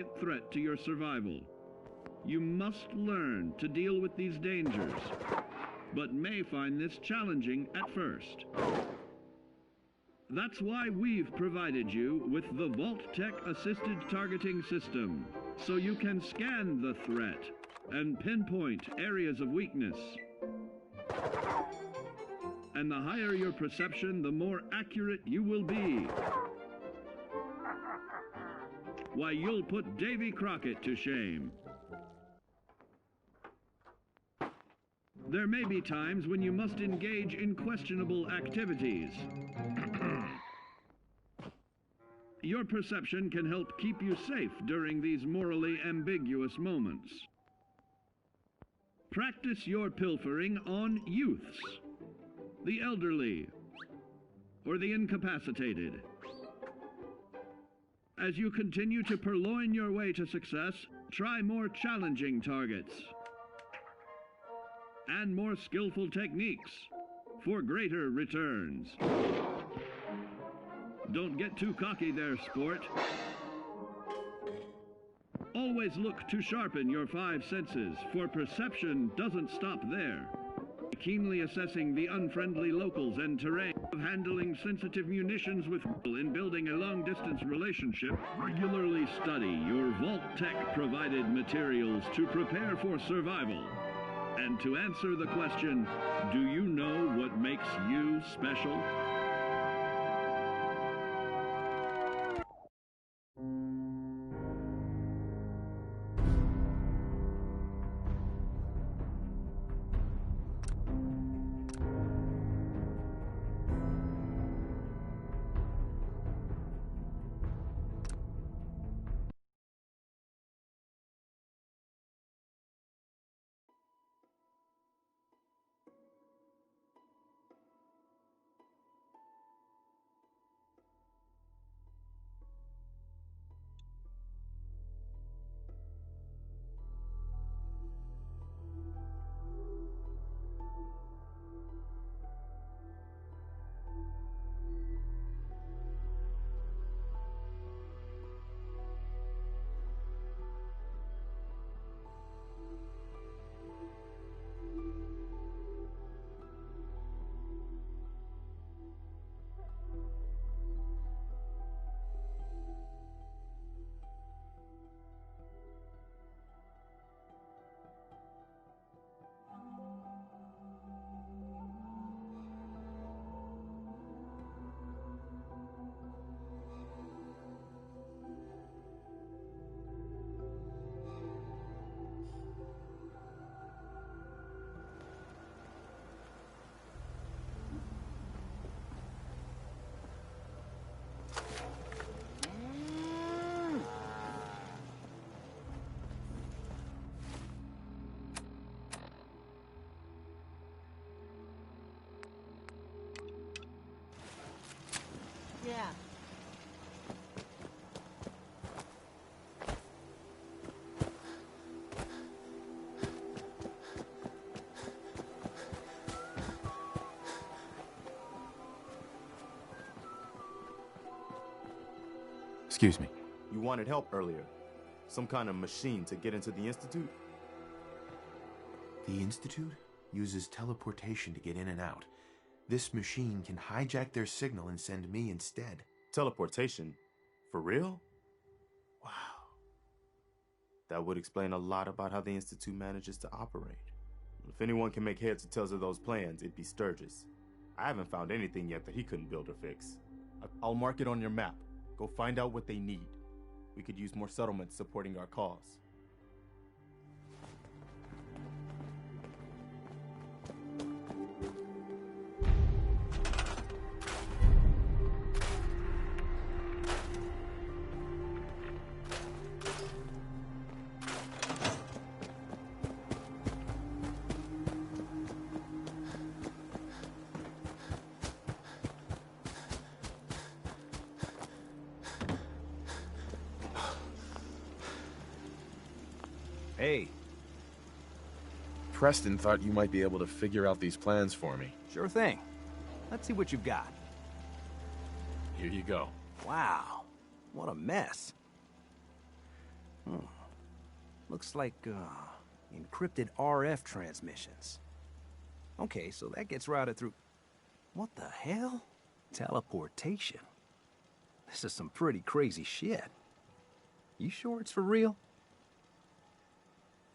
immediate threat to your survival. You must learn to deal with these dangers, but may find this challenging at first. That's why we've provided you with the Vault-Tec Assisted Targeting System, so you can scan the threat and pinpoint areas of weakness. And the higher your perception, the more accurate you will be. Why, you'll put Davy Crockett to shame. There may be times when you must engage in questionable activities. Your perception can help keep you safe during these morally ambiguous moments. Practice your pilfering on youths, the elderly, or the incapacitated. As you continue to purloin your way to success, try more challenging targets and more skillful techniques for greater returns. Don't get too cocky there, sport. Always look to sharpen your 5 senses, for perception doesn't stop there. Keenly assessing the unfriendly locals and terrain, handling sensitive munitions with in building a long-distance relationship, regularly study your Vault-Tec provided materials to prepare for survival. And to answer the question, do you know what makes you special? Yeah. Excuse me. You wanted help earlier. Some kind of machine to get into the Institute? The Institute uses teleportation to get in and out. This machine can hijack their signal and send me instead. Teleportation? For real? Wow. That would explain a lot about how the Institute manages to operate. If anyone can make heads or tails of those plans, it'd be Sturgis. I haven't found anything yet that he couldn't build or fix. I'll mark it on your map. Go find out what they need. We could use more settlements supporting our cause. Hey. Preston thought you might be able to figure out these plans for me. Sure thing. Let's see what you've got. Here you go. Wow. What a mess. Looks like, encrypted RF transmissions. Okay, so that gets routed through... What the hell? Teleportation. This is some pretty crazy shit. You sure it's for real?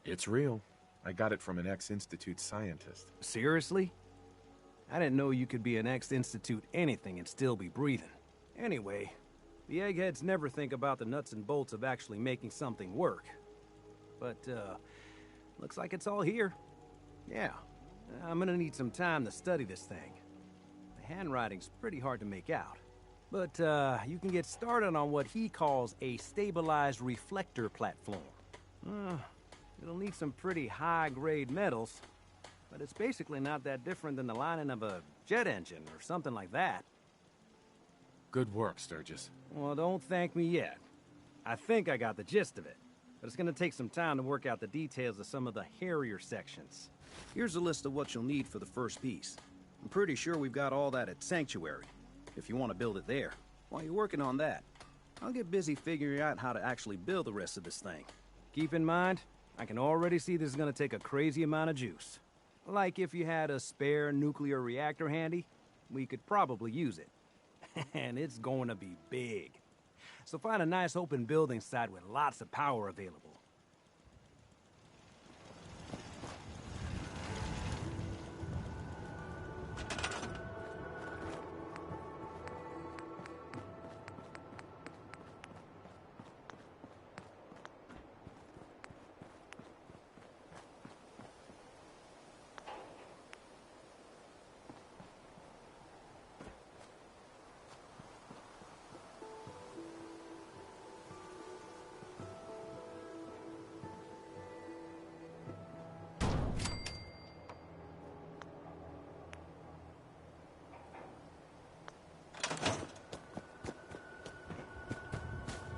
It's real. I got it from an ex-Institute scientist. Seriously? I didn't know you could be an ex-Institute anything and still be breathing. Anyway, the eggheads never think about the nuts and bolts of actually making something work. But, looks like it's all here. Yeah, I'm gonna need some time to study this thing. The handwriting's pretty hard to make out. But, you can get started on what he calls a stabilized reflector platform. It'll need some pretty high-grade metals, but it's basically not that different than the lining of a jet engine or something like that. Good work, Sturgis. Well, don't thank me yet. I think I got the gist of it, but it's gonna take some time to work out the details of some of the hairier sections. Here's a list of what you'll need for the first piece. I'm pretty sure we've got all that at Sanctuary, if you want to build it there. While you're working on that, I'll get busy figuring out how to actually build the rest of this thing. Keep in mind, I can already see this is gonna take a crazy amount of juice. Like if you had a spare nuclear reactor handy, we could probably use it. And it's going to be big. So find a nice open building site with lots of power available.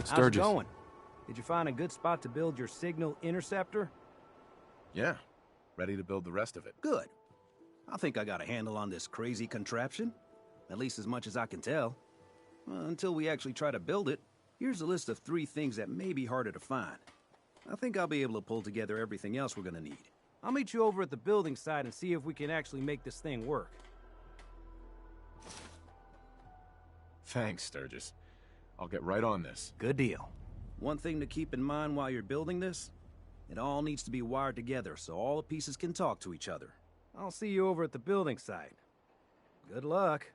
Sturgis. How's it going? Did you find a good spot to build your signal interceptor? Yeah. Ready to build the rest of it. Good. I think I got a handle on this crazy contraption. At least as much as I can tell. Until we actually try to build it, here's a list of 3 things that may be harder to find. I think I'll be able to pull together everything else we're gonna need. I'll meet you over at the building site and see if we can actually make this thing work. Thanks, Sturgis. I'll get right on this. Good deal. One thing to keep in mind while you're building this, it all needs to be wired together so all the pieces can talk to each other. I'll see you over at the building site. Good luck.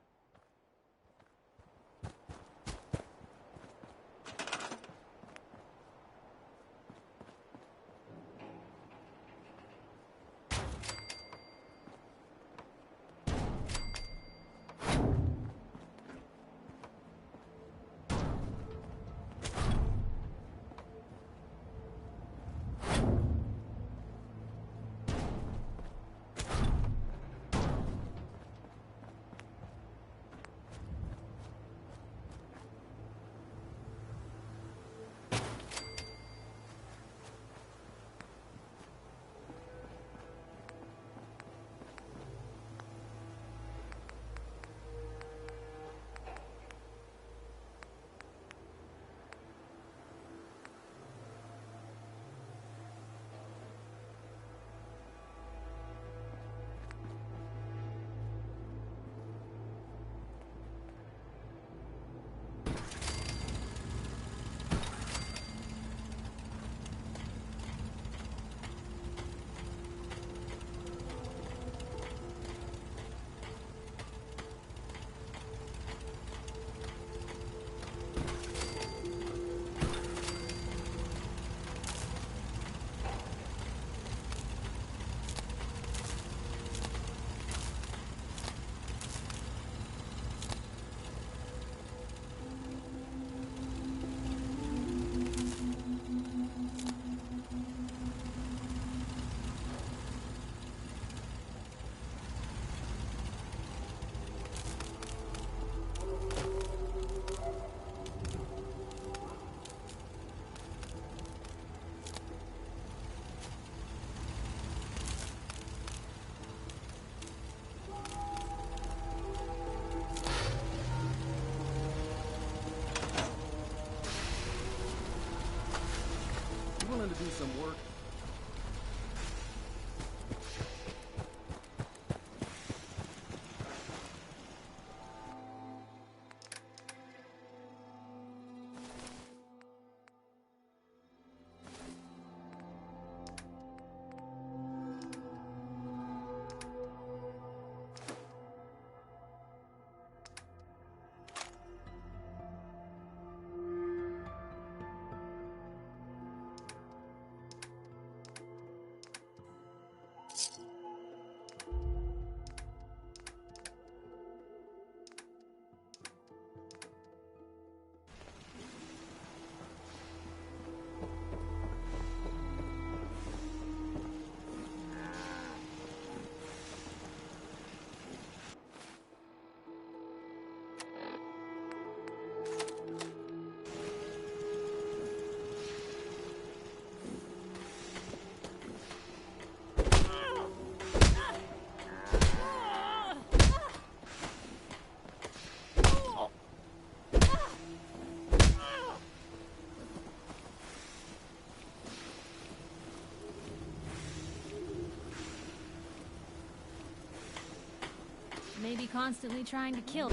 willing to do some work? Maybe constantly trying to kill.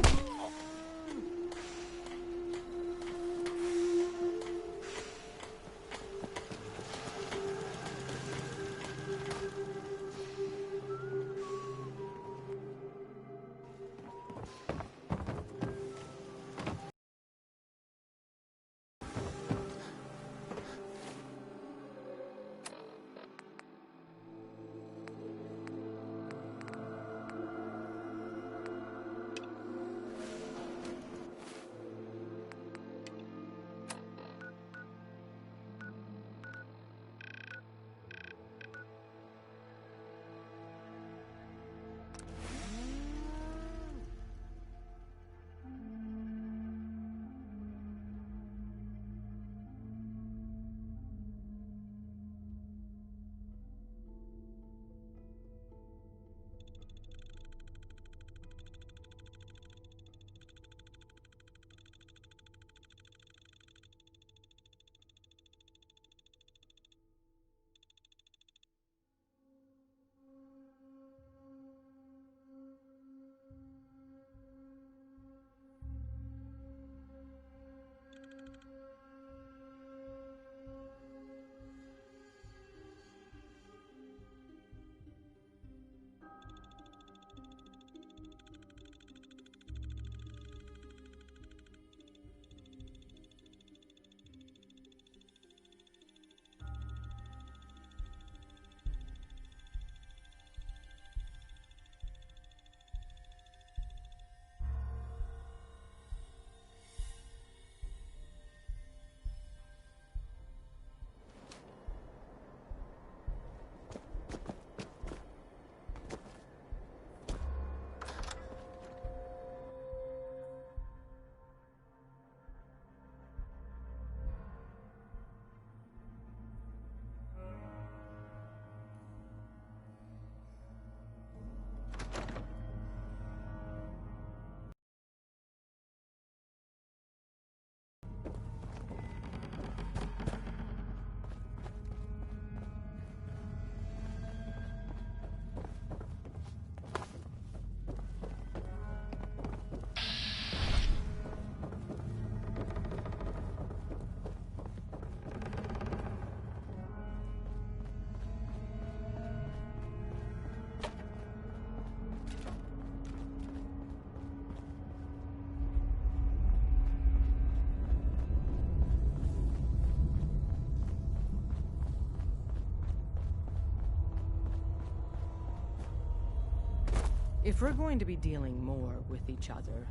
If we're going to be dealing more with each other,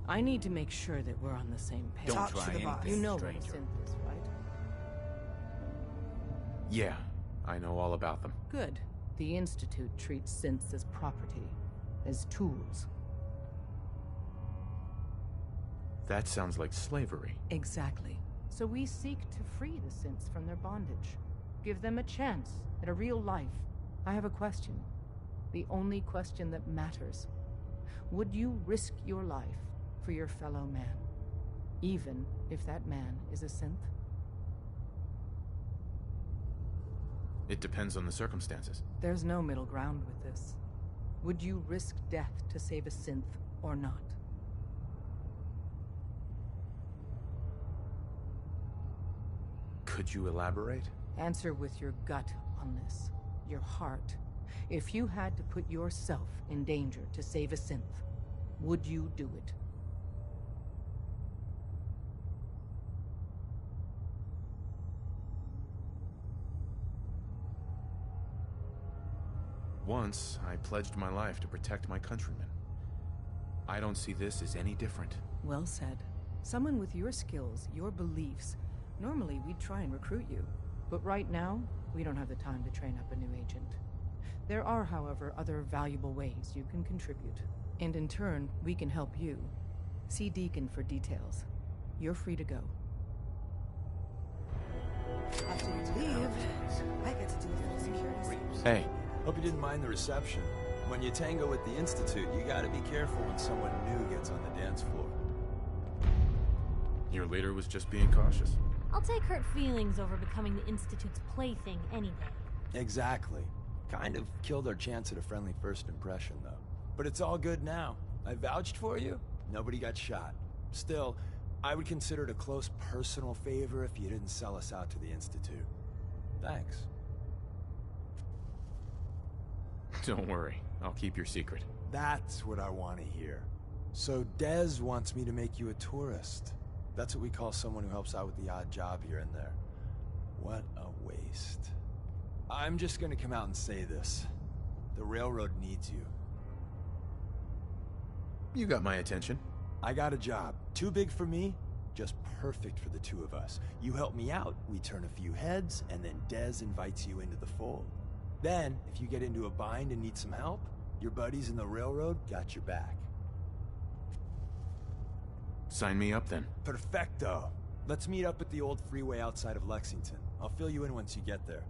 I need to make sure that we're on the same page. Don't try anything, You know what a stranger. synth is, right? Yeah, I know all about them. Good. The Institute treats synths as property, as tools. That sounds like slavery. Exactly. So we seek to free the synths from their bondage. Give them a chance at a real life. I have a question. The only question that matters. Would you risk your life for your fellow man? Even if that man is a synth? It depends on the circumstances. There's no middle ground with this. Would you risk death to save a synth or not? Could you elaborate? Answer with your gut on this. Your heart. If you had to put yourself in danger to save a synth, would you do it? Once, I pledged my life to protect my countrymen. I don't see this as any different. Well said. Someone with your skills, your beliefs. Normally, we'd try and recruit you. But right now, we don't have the time to train up a new agent. There are, however, other valuable ways you can contribute. And in turn, we can help you. See Deacon for details. You're free to go. After you leave, I get to do the security. Hey. Hope you didn't mind the reception. When you tango at the Institute, you gotta be careful when someone new gets on the dance floor. Your leader was just being cautious. I'll take hurt feelings over becoming the Institute's plaything any day. Exactly. Kind of killed our chance at a friendly first impression, though. But it's all good now. I vouched for you. Nobody got shot. Still, I would consider it a close personal favor if you didn't sell us out to the Institute. Thanks. Don't worry. I'll keep your secret. That's what I want to hear. So Dez wants me to make you a tourist. That's what we call someone who helps out with the odd job here and there. What a waste. I'm just gonna come out and say this. The railroad needs you. You got my attention. I got a job. Too big for me, just perfect for the two of us. You help me out, we turn a few heads, and then Dez invites you into the fold. Then, if you get into a bind and need some help, your buddies in the railroad got your back. Sign me up then. Perfecto. Let's meet up at the old freeway outside of Lexington. I'll fill you in once you get there.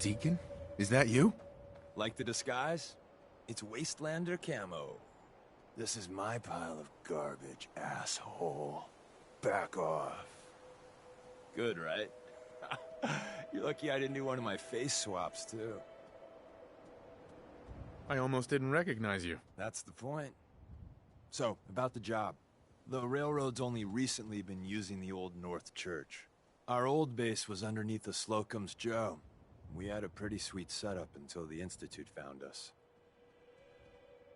Deacon? Is that you? Like the disguise? It's Wastelander camo. This is my pile of garbage, asshole. Back off. Good, right? You're lucky I didn't do one of my face swaps, too. I almost didn't recognize you. That's the point. So, about the job. The railroad's only recently been using the Old North Church. Our old base was underneath the Slocum's Joe. We had a pretty sweet setup until the Institute found us.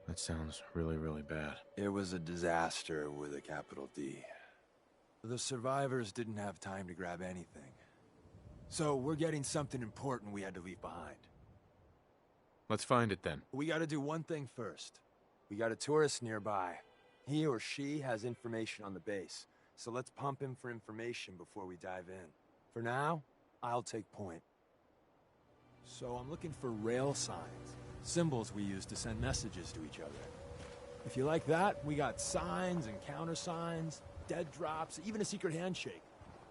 That sounds really, really bad. It was a disaster with a capital D. The survivors didn't have time to grab anything. So we're getting something important we had to leave behind. Let's find it then. We gotta do one thing first. We got a tourist nearby. He or she has information on the base, so let's pump him for information before we dive in. For now, I'll take point. So I'm looking for rail signs, symbols we use to send messages to each other. If you like that, we got signs and countersigns, dead drops, even a secret handshake.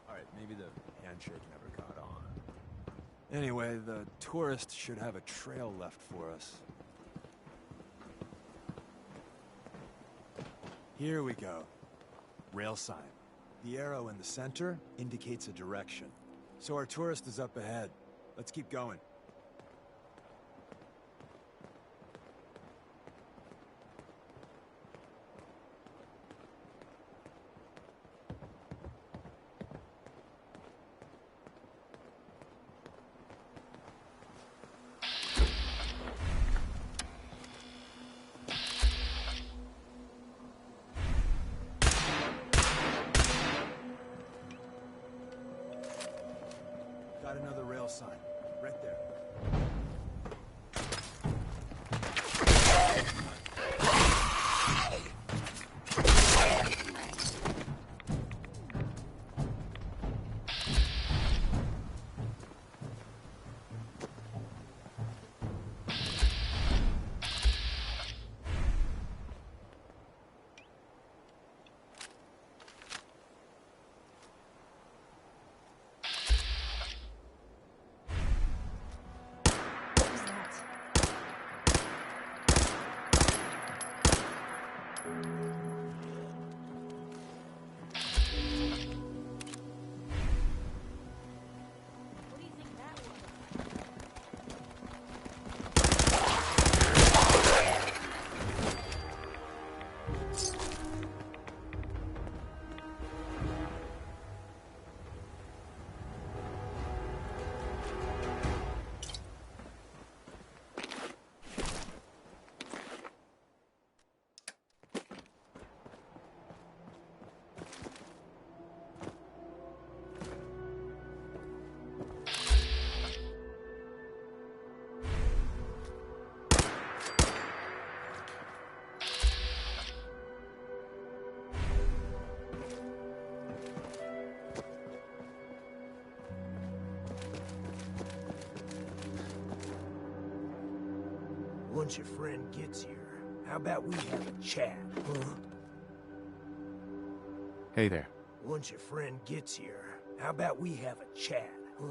Alright, maybe the handshake never caught on. Anyway, the tourist should have a trail left for us. Here we go. Rail sign. The arrow in the center indicates a direction. So our tourist is up ahead. Let's keep going. Got another rail sign. Right there. Once your friend gets here, how about we have a chat, huh? Hey there. Once your friend gets here, how about we have a chat, huh?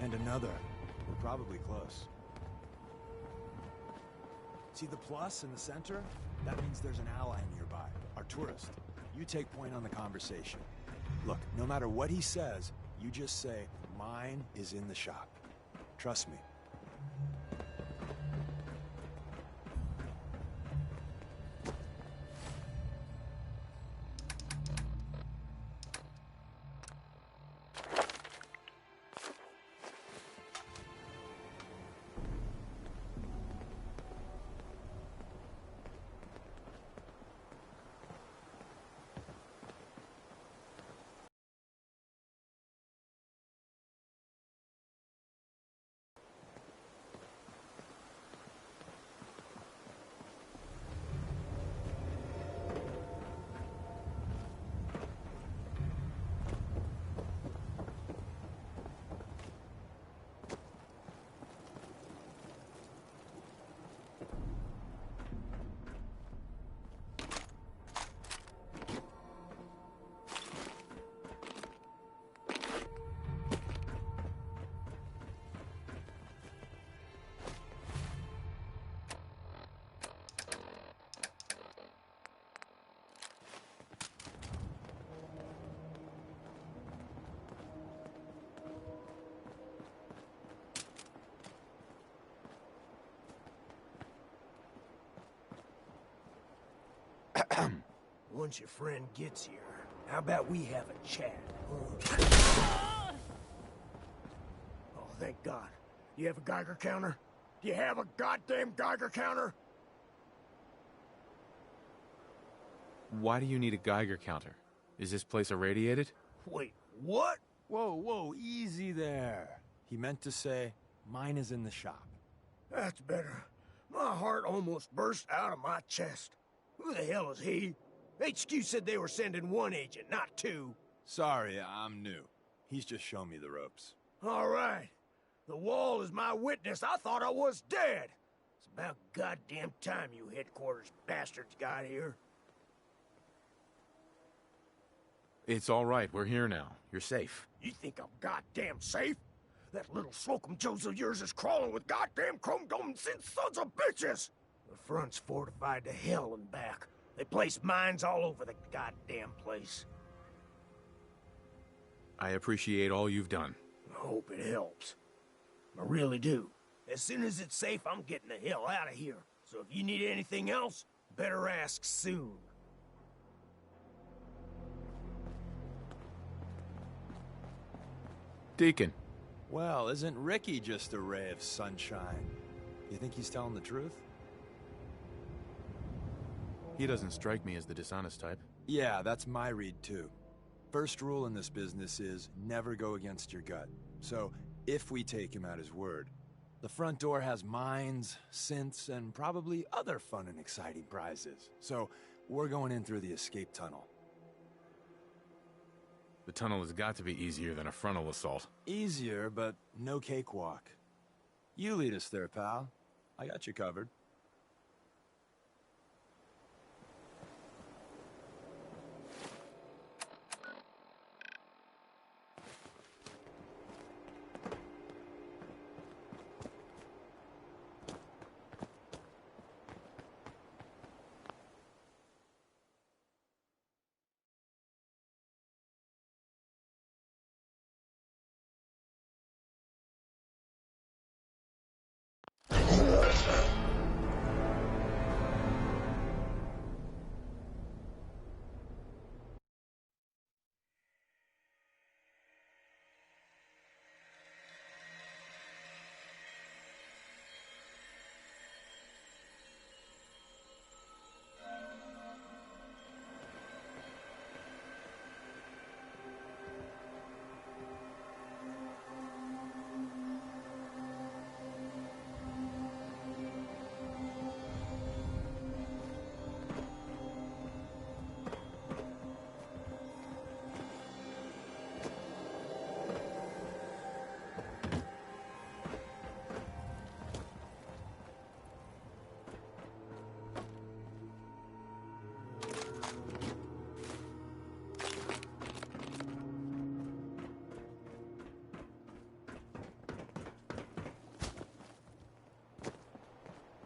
And another. We're probably close. See the plus in the center? That means there's an ally nearby, our tourist. You take point on the conversation. Look, no matter what he says, you just say, mine is in the shop. Trust me. Once your friend gets here, how about we have a chat? Oh, thank God. You have a Geiger counter? Do you have a goddamn Geiger counter? Why do you need a Geiger counter? Is this place irradiated? Wait, what? Whoa, whoa, easy there. He meant to say, mine is in the shop. That's better. My heart almost burst out of my chest. Who the hell is he? HQ said they were sending one agent, not two. Sorry, I'm new. He's just shown me the ropes. All right. The wall is my witness. I thought I was dead. It's about goddamn time you headquarters bastards got here. It's all right. We're here now. You're safe. You think I'm goddamn safe? That little Slocum Joes of yours is crawling with goddamn chrome-domed sons of bitches! The front's fortified to hell and back. They place mines all over the goddamn place. I appreciate all you've done. I hope it helps. I really do. As soon as it's safe, I'm getting the hell out of here. So if you need anything else, better ask soon. Deacon. Well, isn't Ricky just a ray of sunshine? You think he's telling the truth? He doesn't strike me as the dishonest type. Yeah, that's my read too. First rule in this business is never go against your gut. So, if we take him at his word, the front door has mines, synths, and probably other fun and exciting prizes. So, we're going in through the escape tunnel. The tunnel has got to be easier than a frontal assault. Easier, but no cakewalk. You lead us there, pal. I got you covered.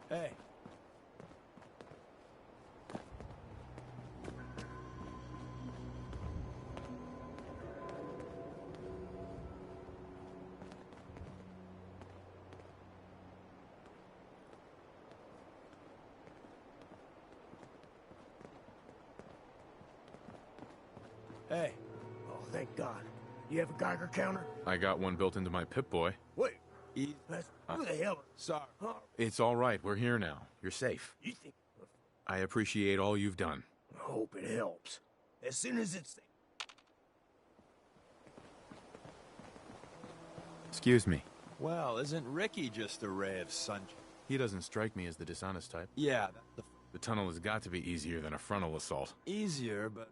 Hey. Hey. Oh, thank God. You have a Geiger counter? I got one built into my Pip-Boy. Wait. That's... Who the hell... Sorry. It's all right. We're here now. You're safe. You think... I appreciate all you've done. I hope it helps. As soon as it's... Excuse me. Well, isn't Ricky just a ray of sunshine? He doesn't strike me as the dishonest type. Yeah, the tunnel has got to be easier than a frontal assault. Easier, but...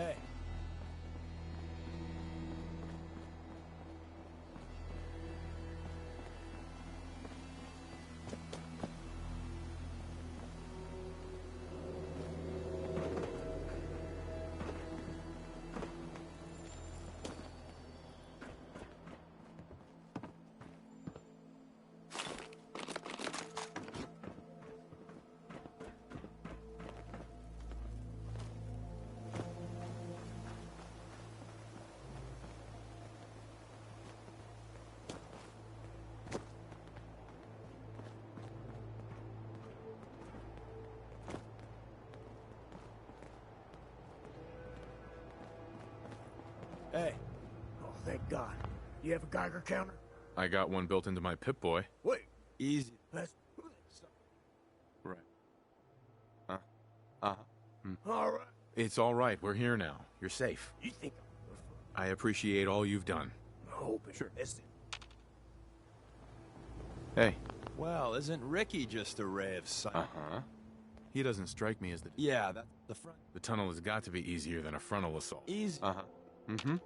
Hey. Hey. Oh, thank God. You have a Geiger counter? I got one built into my Pip-Boy. Wait. Easy. That's... Right. All right. It's all right. We're here now. You're safe. You think I appreciate all you've done. I'm hoping Sure. it's it. Hey. Well, isn't Ricky just a ray of sun? He doesn't strike me as the... Yeah, that's the front. The tunnel has got to be easier than a frontal assault. Easy. Mm-hmm.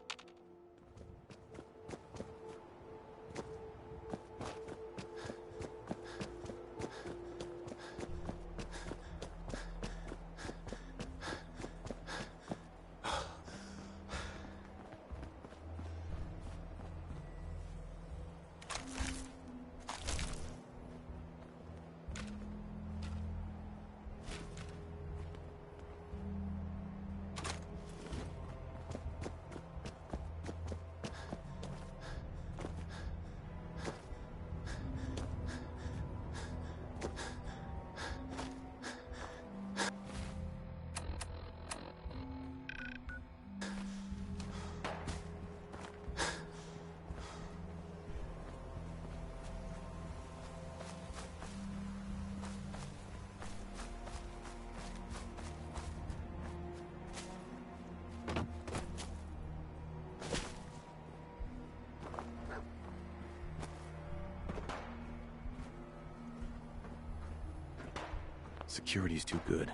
Security's too good.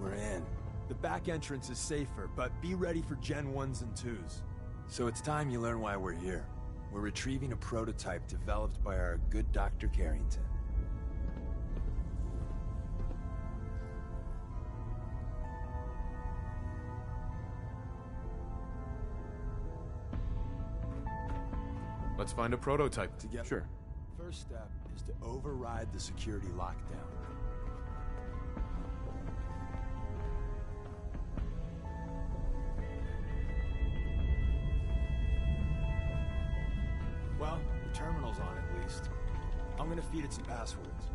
We're in. The back entrance is safer, but be ready for Gen 1s and 2s. So it's time you learn why we're here. We're retrieving a prototype developed by our good Dr. Carrington. Let's find a prototype. Together. Sure. First step is to override the security lockdown. Well, the terminal's on at least. I'm gonna feed it some passwords.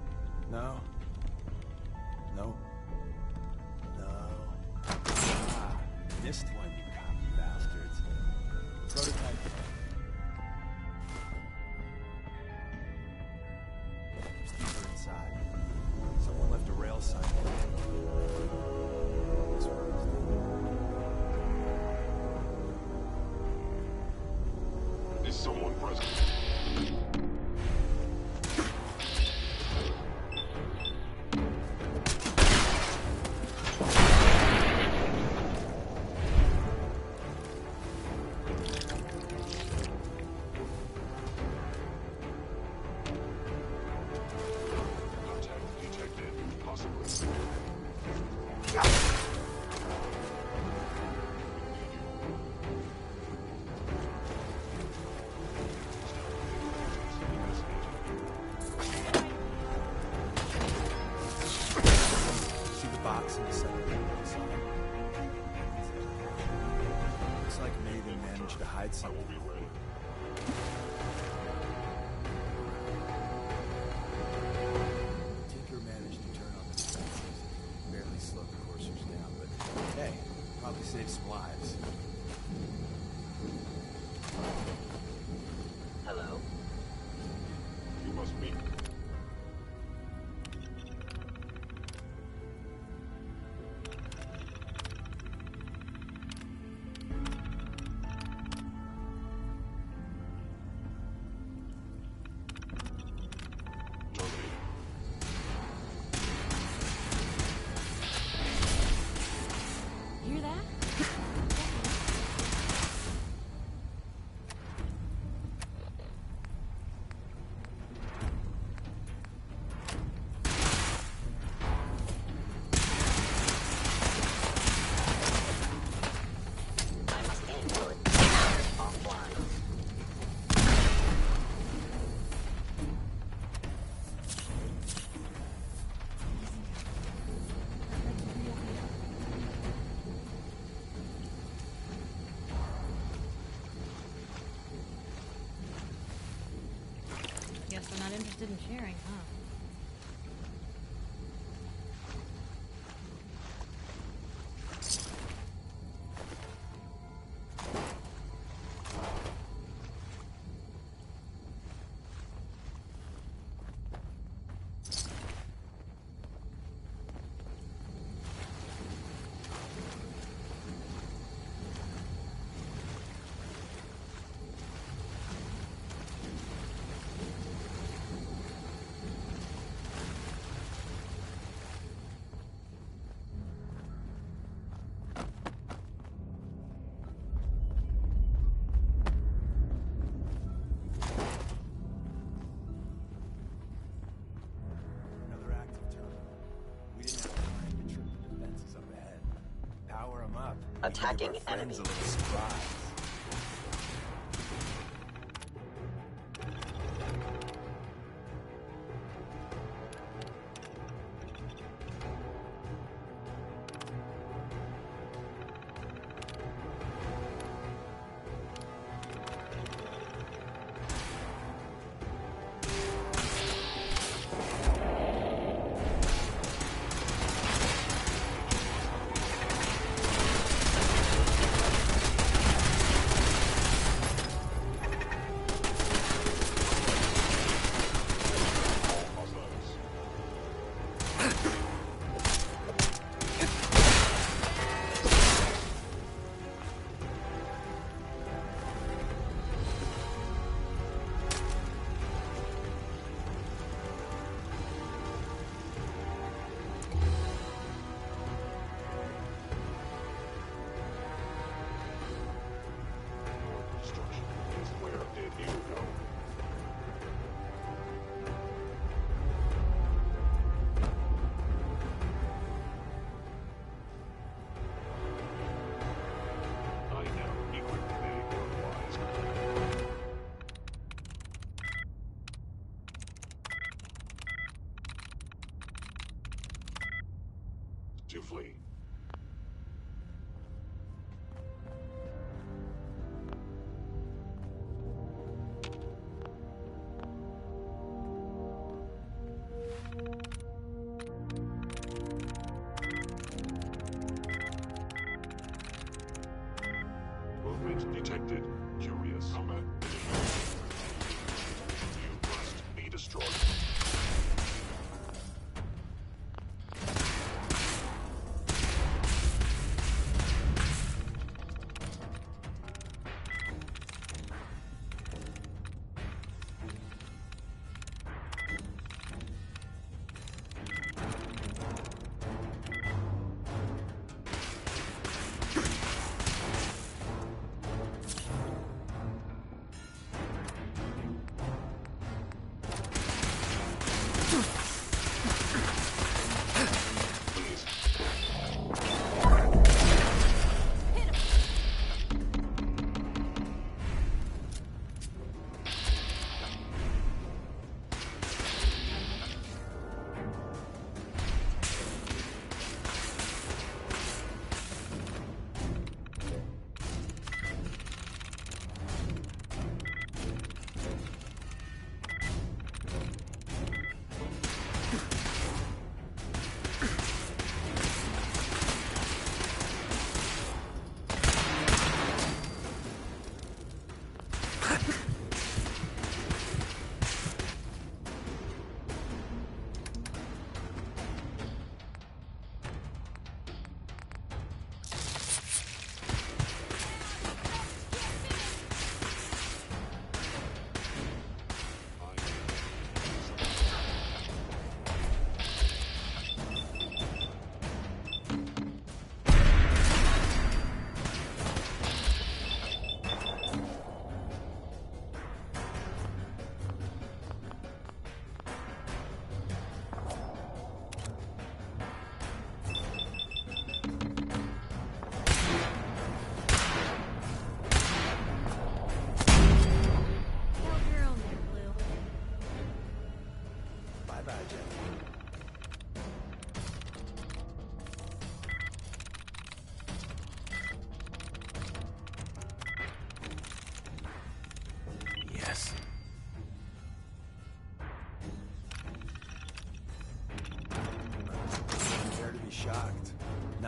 No. No. No. Ah, missed one, you copy bastards. Prototype. Deeper inside. Someone left a rail sign. This one is Is someone present? Looks like maybe they managed to hide something. I will be ready. save some lives. Hello? You must be. Hear that? Guess they're not interested in sharing, huh? Another active terminal. We didn't have time to trip the defenses up ahead. Power them up. We can give Attacking our friends enemy. a little surprise. Destruction is where did you go? I now equip the wise. To flee. Movement detected. Curious. Combat. You must be destroyed.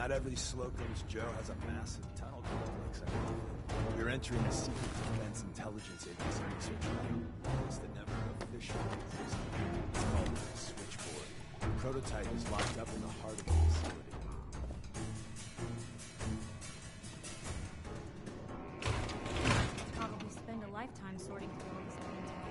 Not every Slocum's Joe has a massive tunnel complex. We're entering a secret defense intelligence agency research lab. It's that never officially existed. It's called the Switchboard. The prototype is locked up in the heart of the facility. Probably spend a lifetime sorting through all this intel.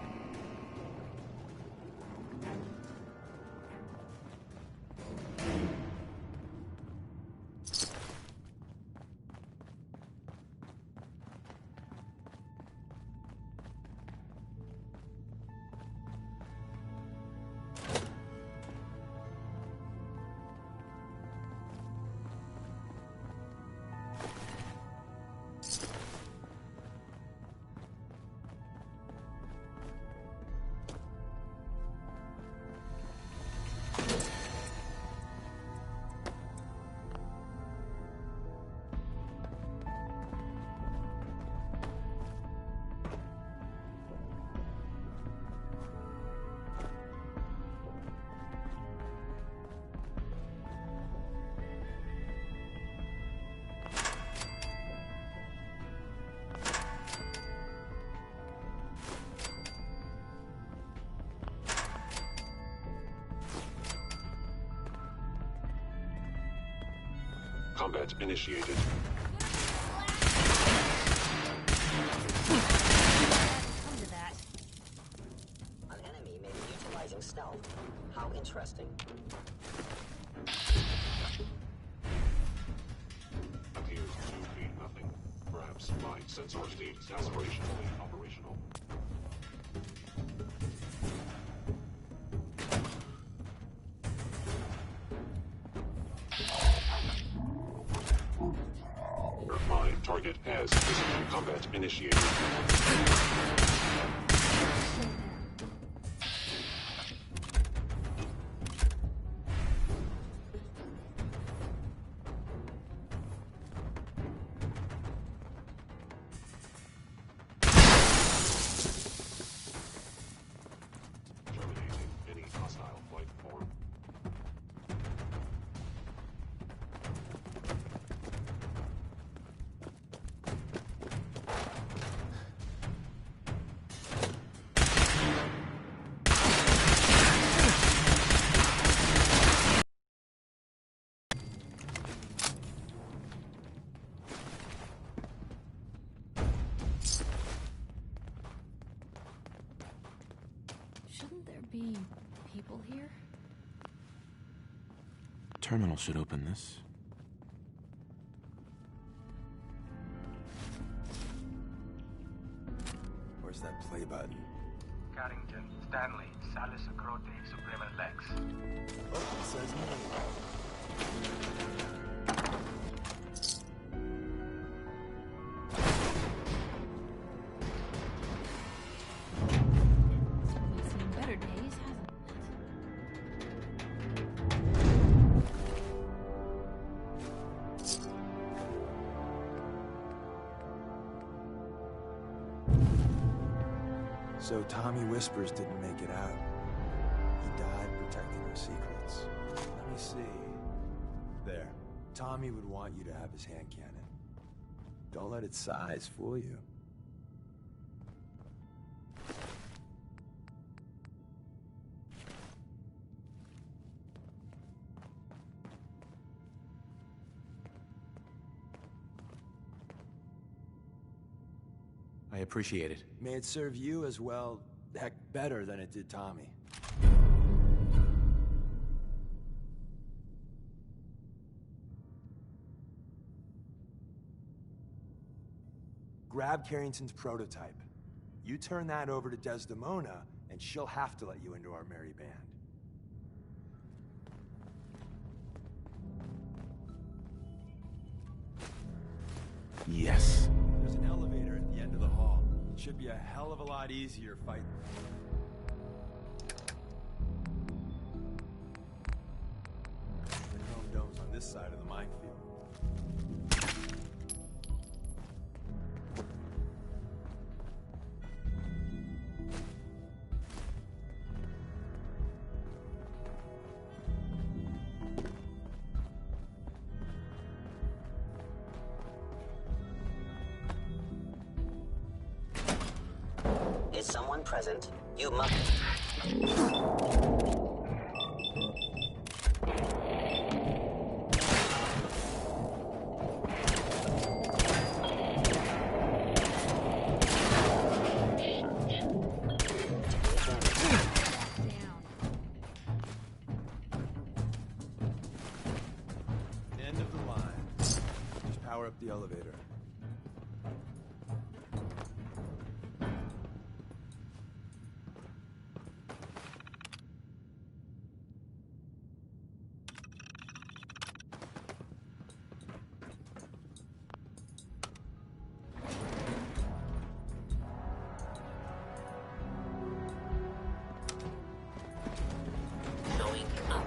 Combat initiated. Come to that. An enemy may be utilizing stealth. How interesting. Appears to be nothing. Perhaps my sensor state is aspirationally operational. My target has physical combat initiated. Terminating any hostile flight form. Shouldn't there be people here? Terminal should open this. Where's that play button? Carrington, Stanley, Salis Acrote, Supreme Lex. Oh, it says me. We've seen better days, hasn't it? So Tommy Whispers didn't make it out. He died protecting our secrets. Let me see. There. Tommy would want you to have his hand cannon. Don't let its size fool you. I appreciate it. May it serve you as well, heck, better than it did Tommy. Grab Carrington's prototype. You turn that over to Desdemona, and she'll have to let you into our merry band. Yes. There's an elevator at the end of the hall. It should be a hell of a lot easier fighting. The chrome dome's on this side of the minefield. Is someone present? You must... End of the line. Just power up the elevator. Going up.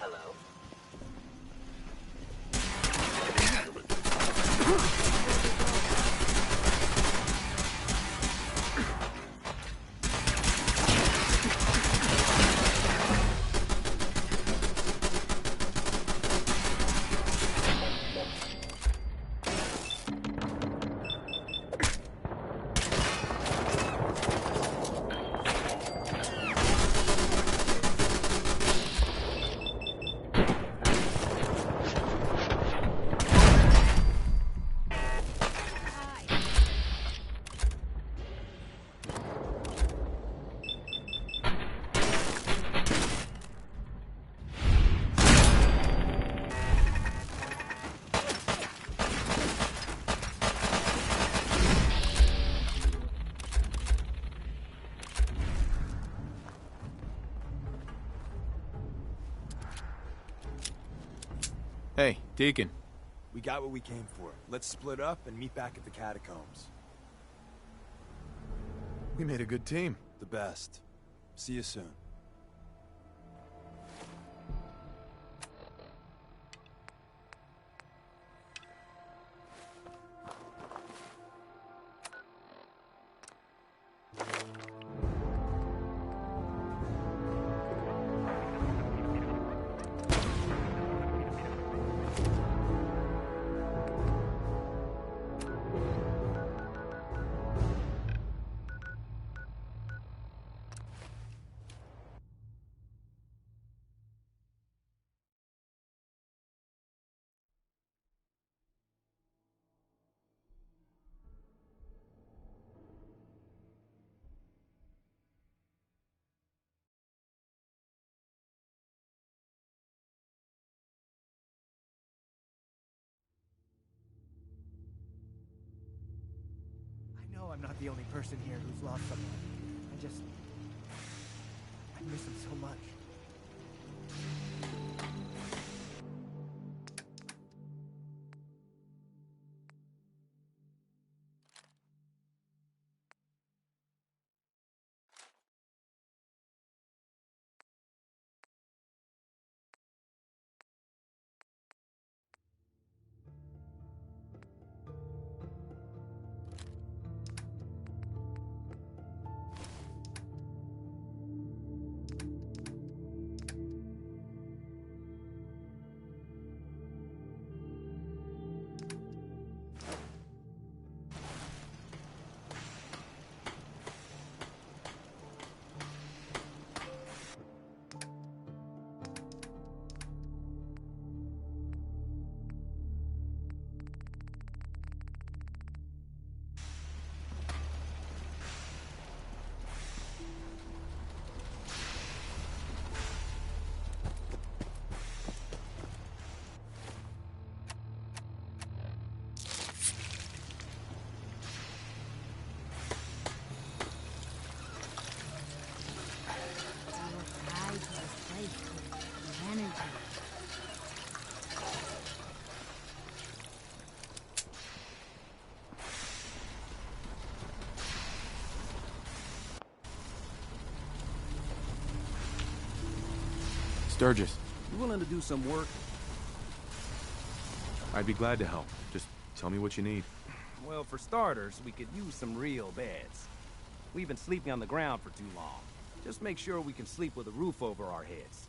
Hello? Hey, Deacon. We got what we came for. Let's split up and meet back at the catacombs. We made a good team. The best. See you soon. I know I'm not the only person here who's lost someone. I miss him so much. Sturgis. You willing to do some work? I'd be glad to help. Just tell me what you need. Well, for starters, we could use some real beds. We've been sleeping on the ground for too long. Just make sure we can sleep with a roof over our heads.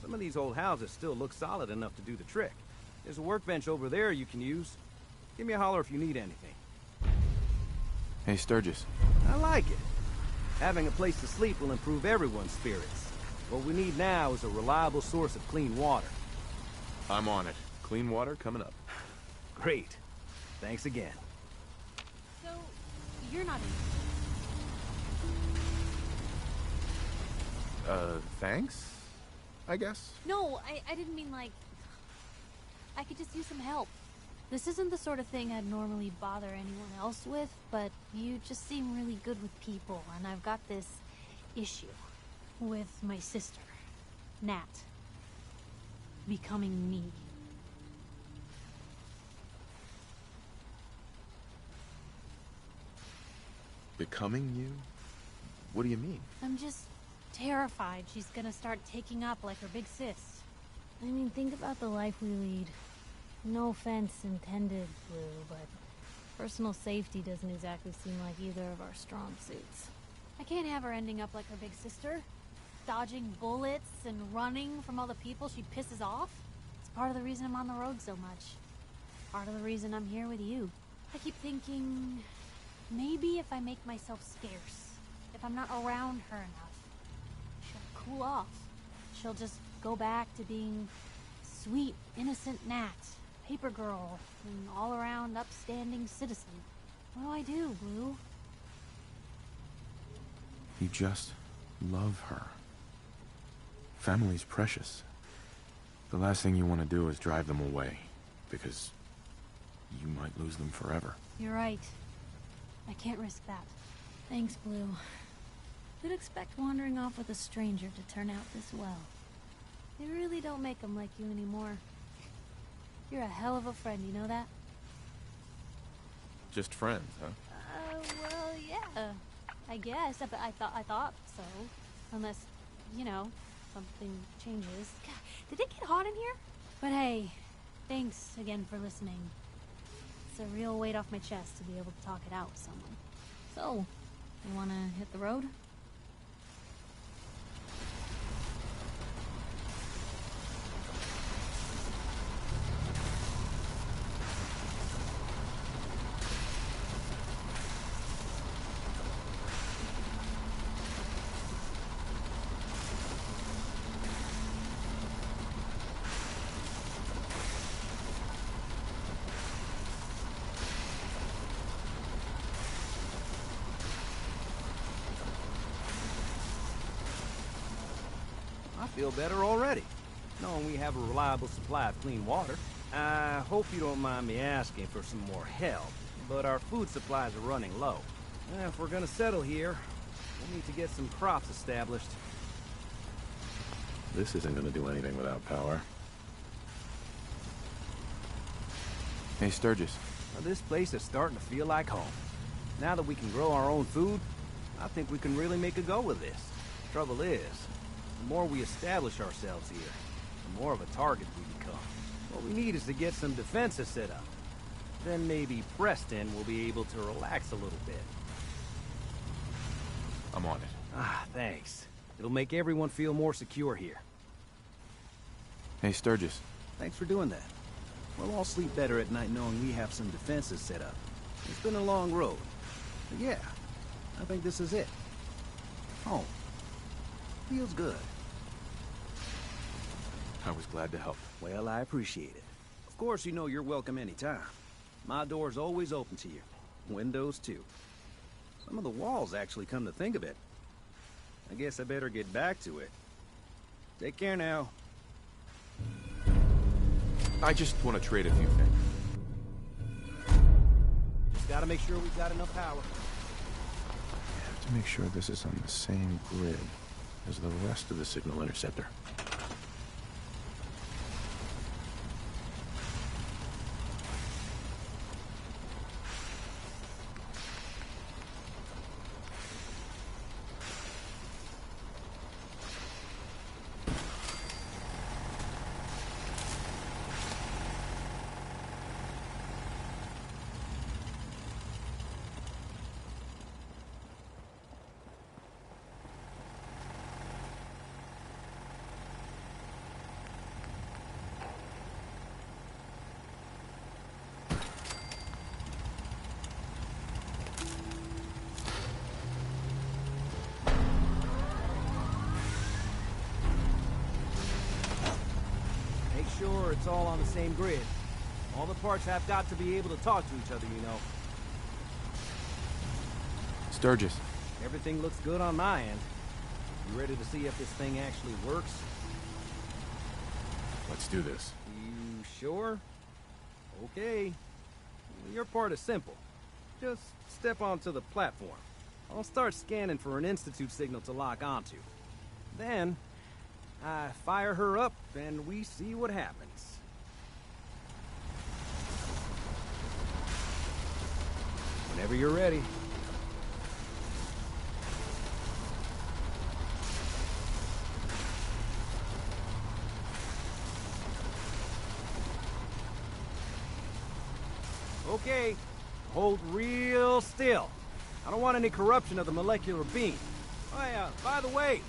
Some of these old houses still look solid enough to do the trick. There's a workbench over there you can use. Give me a holler if you need anything. Hey, Sturgis. I like it. Having a place to sleep will improve everyone's spirits. What we need now is a reliable source of clean water. I'm on it. Clean water coming up. Great. Thanks again. So, you're not Thanks? I guess? No, I didn't mean like... I could just use some help. This isn't the sort of thing I'd normally bother anyone else with, but you just seem really good with people, and I've got this issue with my sister, Nat, becoming me. Becoming you? What do you mean? I'm just terrified she's gonna start taking up like her big sis. I mean, think about the life we lead. No offense intended, Blue, but personal safety doesn't exactly seem like either of our strong suits. I can't have her ending up like her big sister, dodging bullets and running from all the people she pisses off. It's part of the reason I'm on the road so much. Part of the reason I'm here with you. I keep thinking, maybe if I make myself scarce, if I'm not around her enough, she'll cool off. She'll just go back to being sweet, innocent Nat, paper girl, and all-around upstanding citizen. What do, Blue? You just love her. Family's precious. The last thing you want to do is drive them away, because you might lose them forever. You're right. I can't risk that. Thanks, Blue. Who'd expect wandering off with a stranger to turn out this well? They really don't make them like you anymore. You're a hell of a friend, you know that? Just friends, huh? Well, yeah. I guess. I thought so. Unless, you know, something changes. God, did it get hot in here? But hey, thanks again for listening. It's a real weight off my chest to be able to talk it out with someone. So, you wanna hit the road? I feel better already, knowing we have a reliable supply of clean water. I hope you don't mind me asking for some more help, but our food supplies are running low. If we're gonna settle here, we'll need to get some crops established. This isn't gonna do anything without power. Hey, Sturgis. Well, this place is starting to feel like home. Now that we can grow our own food, I think we can really make a go with this. Trouble is, the more we establish ourselves here, the more of a target we become. What we need is to get some defenses set up. Then maybe Preston will be able to relax a little bit. I'm on it. Ah, thanks. It'll make everyone feel more secure here. Hey, Sturgis. Thanks for doing that. We'll all sleep better at night knowing we have some defenses set up. It's been a long road. But yeah, I think this is it. Home. Feels good. I was glad to help. Well, I appreciate it. Of course, you know you're welcome anytime. My door's always open to you. Windows, too. Some of the walls actually come to think of it. I guess I better get back to it. Take care now. I just want to trade a few things. Just gotta make sure we've got enough power. I have to make sure this is on the same grid as the rest of the signal interceptor. it's all on the same grid. All the parts have got to be able to talk to each other, you know. Sturgis. Everything looks good on my end. You ready to see if this thing actually works? Let's do this. You sure? Okay. Your part is simple. Just step onto the platform. I'll start scanning for an Institute signal to lock onto. Then, I fire her up and we see what happens. Whenever you're ready. Okay, hold real still. I don't want any corruption of the molecular beam. Oh yeah, by the way,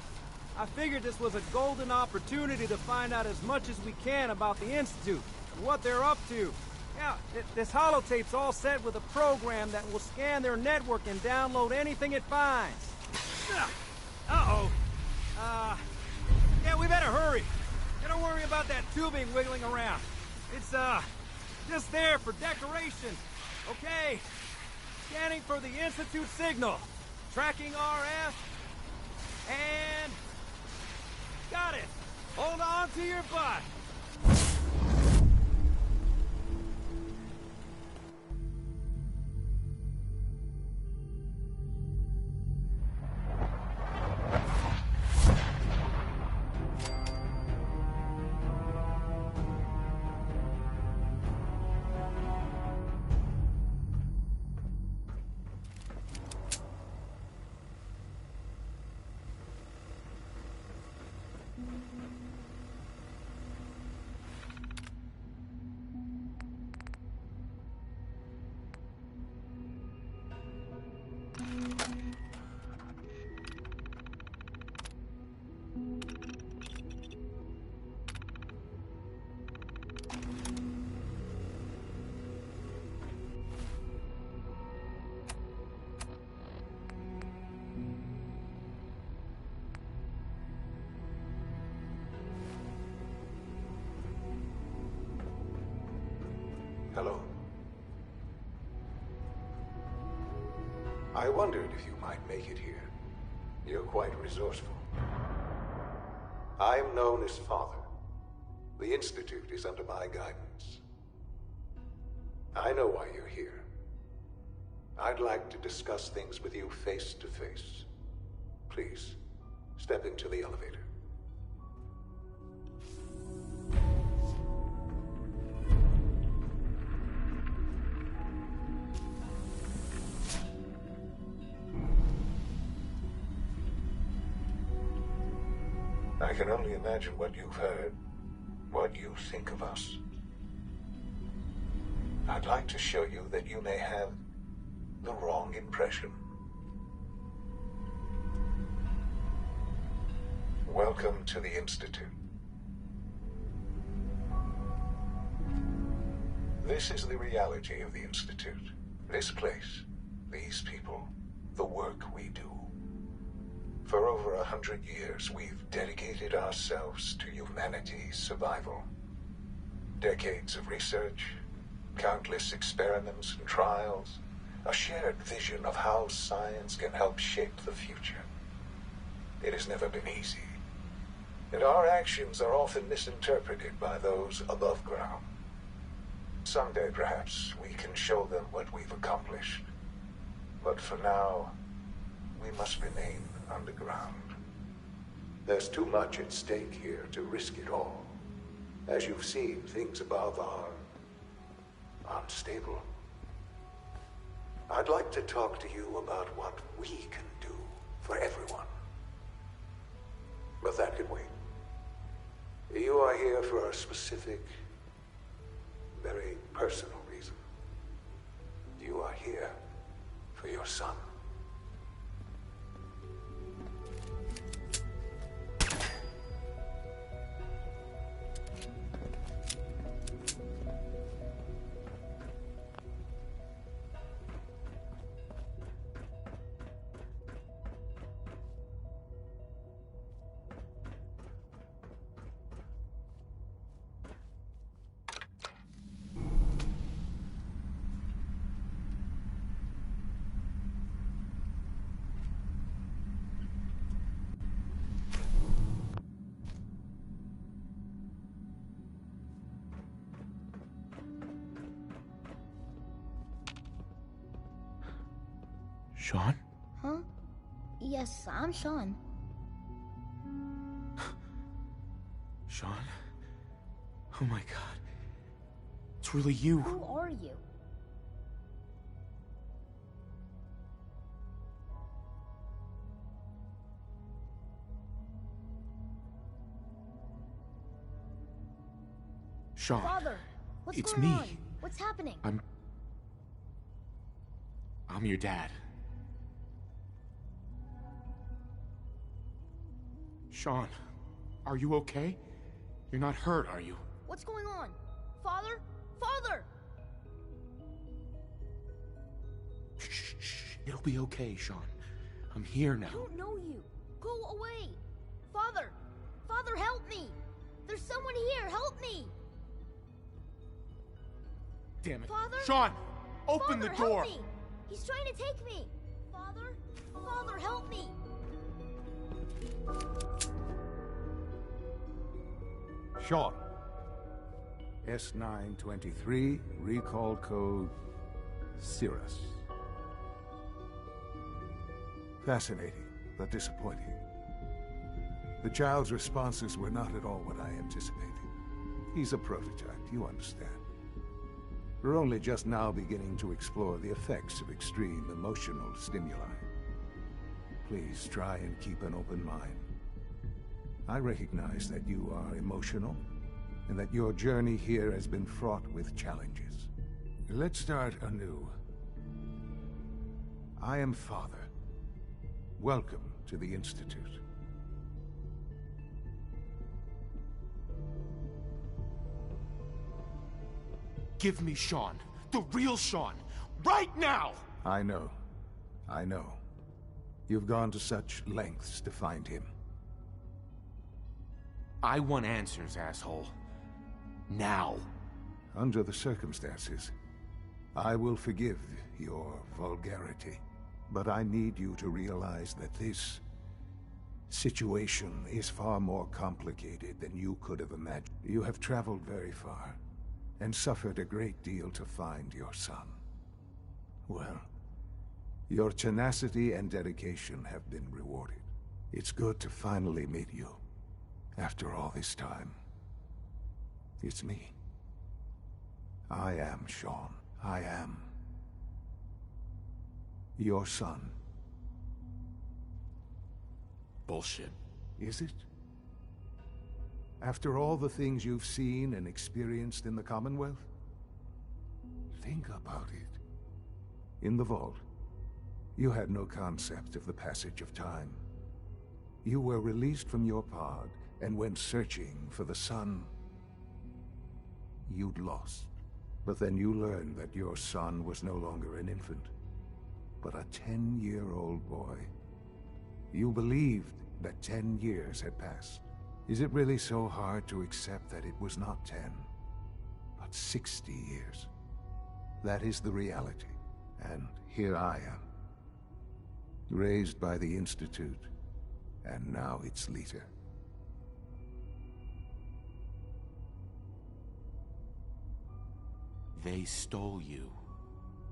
I figured this was a golden opportunity to find out as much as we can about the Institute and what they're up to. Yeah, this holotape's all set with a program that will scan their network and download anything it finds. Uh-oh. Yeah, we better hurry. Don't worry about that tubing wiggling around. It's, just there for decoration. Okay. Scanning for the Institute signal. Tracking RF. And... got it. Hold on to your butt. Hello. I wondered if you might make it here. You're quite resourceful. I'm known as Father. The Institute is under my guidance. I know why you're here. I'd like to discuss things with you face to face. Please, step into the elevator. I can only imagine what you've heard, what you think of us. I'd like to show you that you may have the wrong impression. Welcome to the Institute. This is the reality of the Institute. This place, these people, the work we do. For over 100 years, we've dedicated ourselves to humanity's survival. Decades of research, countless experiments and trials, a shared vision of how science can help shape the future. It has never been easy, and our actions are often misinterpreted by those above ground. Someday, perhaps, we can show them what we've accomplished. But for now, we must remain underground. There's too much at stake here to risk it all. As you've seen, things above are unstable. I'd like to talk to you about what we can do for everyone. But that can wait. You are here for a specific, very personal reason. You are here for your son. Sean? Huh? Yes, I'm Sean. Sean? Oh my god. It's really you. Who are you? Sean. Father, what's It's going me. on? What's happening? I'm your dad. Sean, are you okay? You're not hurt, are you? What's going on? Father? Father! Shh. It'll be okay, Sean. I'm here now. I don't know you. Go away. Father! Father, help me! There's someone here. Help me! Damn it. Father? Sean! Open Father, the door! Help me! He's trying to take me! Father? Father, help me! Sean. S923, recall code Cirrus. Fascinating, but disappointing. The child's responses were not at all what I anticipated. He's a prototype, you understand. We're only just now beginning to explore the effects of extreme emotional stimuli. Please try and keep an open mind. I recognize that you are emotional, and that your journey here has been fraught with challenges. Let's start anew. I am Father. Welcome to the Institute. Give me Sean. The real Sean. Right now! I know. I know. You've gone to such lengths to find him. I want answers, asshole. Now. Under the circumstances, I will forgive your vulgarity. But I need you to realize that this situation is far more complicated than you could have imagined. You have traveled very far, and suffered a great deal to find your son. Well, your tenacity and dedication have been rewarded. It's good to finally meet you, after all this time. It's me. I am Sean. I am your son. Bullshit. Is it? After all the things you've seen and experienced in the Commonwealth? Think about it. In the vault, you had no concept of the passage of time. You were released from your pod and went searching for the son you'd lost. But then you learned that your son was no longer an infant, but a 10-year-old boy. You believed that 10 years had passed. Is it really so hard to accept that it was not 10, but 60 years? That is the reality. And here I am, raised by the Institute, and now its leader. They stole you.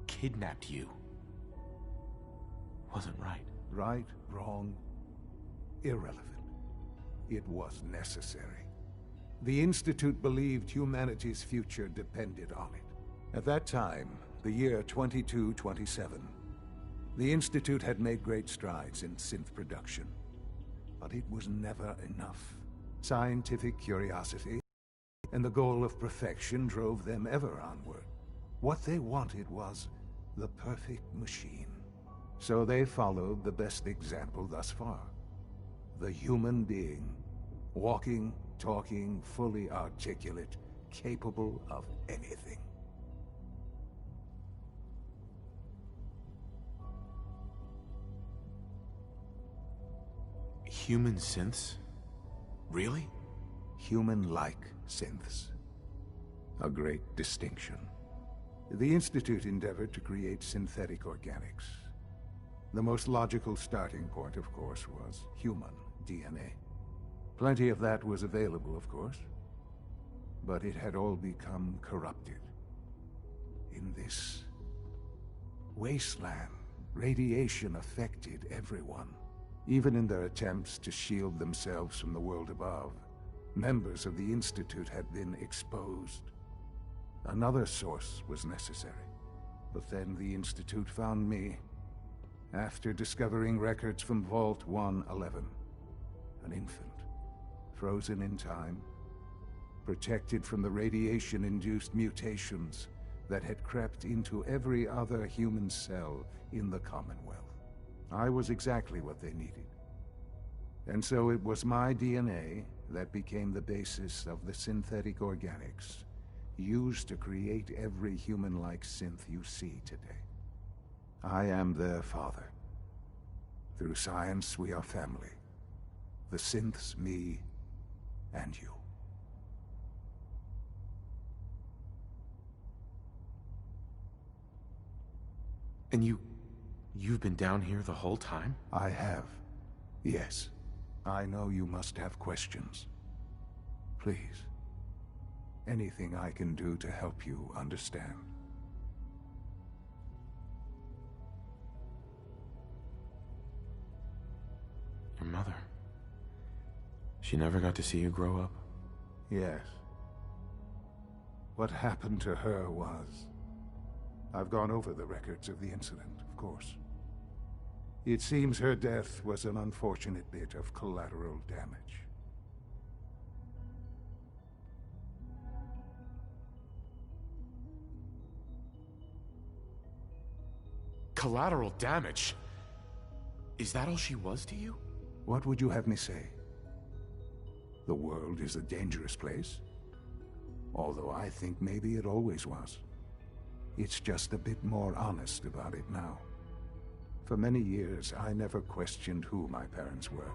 Kidnapped you. Wasn't right. Right, wrong, irrelevant. It was necessary. The Institute believed humanity's future depended on it. At that time, the year 2227, the Institute had made great strides in synth production. But it was never enough. Scientific curiosity and the goal of perfection drove them ever onward. What they wanted was the perfect machine. So they followed the best example thus far. The human being, walking, talking, fully articulate, capable of anything. Human synths? Really? Human-like synths. A great distinction. The Institute endeavored to create synthetic organics. The most logical starting point, of course, was human DNA. Plenty of that was available, of course, but it had all become corrupted. In this wasteland Radiation affected everyone, even in their attempts to shield themselves from the world above. Members of the Institute had been exposed. Another source was necessary. But then the Institute found me, after discovering records from Vault 111. An infant, frozen in time, protected from the radiation-induced mutations that had crept into every other human cell in the Commonwealth. I was exactly what they needed. And so it was my DNA that became the basis of the synthetic organics used to create every human-like synth you see today. I am their father. Through science, we are family. The synths, me, and you. And you've been down here the whole time? I have. Yes. I know you must have questions. Please. Anything I can do to help you understand. Your mother. She never got to see you grow up? Yes. What happened to her was... I've gone over the records of the incident, of course. It seems her death was an unfortunate bit of collateral damage. Collateral damage? Is that all she was to you? What would you have me say? The world is a dangerous place? Although I think maybe it always was. It's just a bit more honest about it now. For many years, I never questioned who my parents were.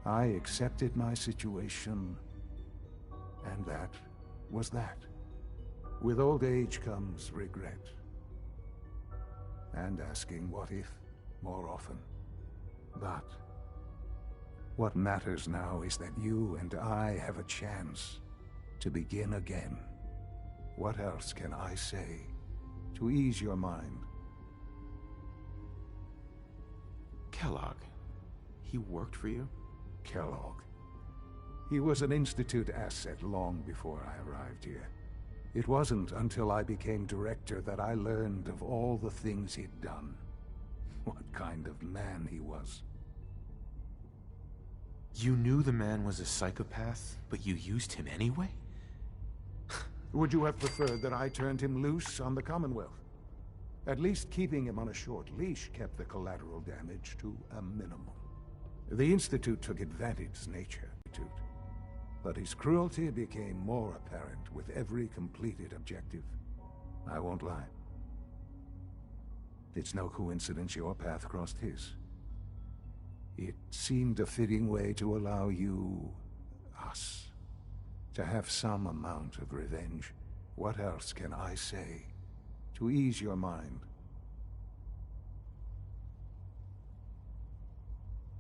I accepted my situation, and that was that. With old age comes regret. And asking what if more often. But what matters now is that you and I have a chance to begin again. What else can I say to ease your mind? Kellogg. He worked for you? Kellogg. He was an Institute asset long before I arrived here. It wasn't until I became director that I learned of all the things he'd done. What kind of man he was. You knew the man was a psychopath, but you used him anyway? Would you have preferred that I turned him loose on the Commonwealth? At least keeping him on a short leash kept the collateral damage to a minimum. The Institute took advantage of nature, but his cruelty became more apparent with every completed objective. I won't lie. It's no coincidence your path crossed his. It seemed a fitting way to allow you, us, to have some amount of revenge. What else can I say to ease your mind?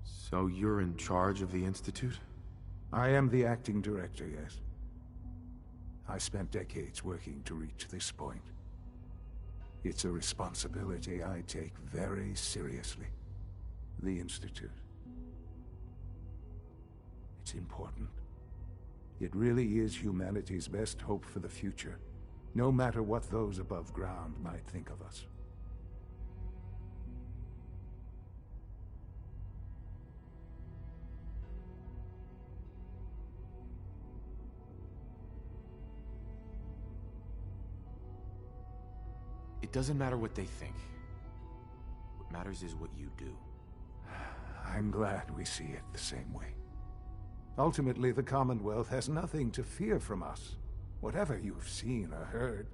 So you're in charge of the Institute? I am the acting director, yes. I spent decades working to reach this point. It's a responsibility I take very seriously. The Institute. It's important. It really is humanity's best hope for the future, no matter what those above ground might think of us. It doesn't matter what they think. What matters is what you do. I'm glad we see it the same way. Ultimately, the Commonwealth has nothing to fear from us. Whatever you've seen or heard,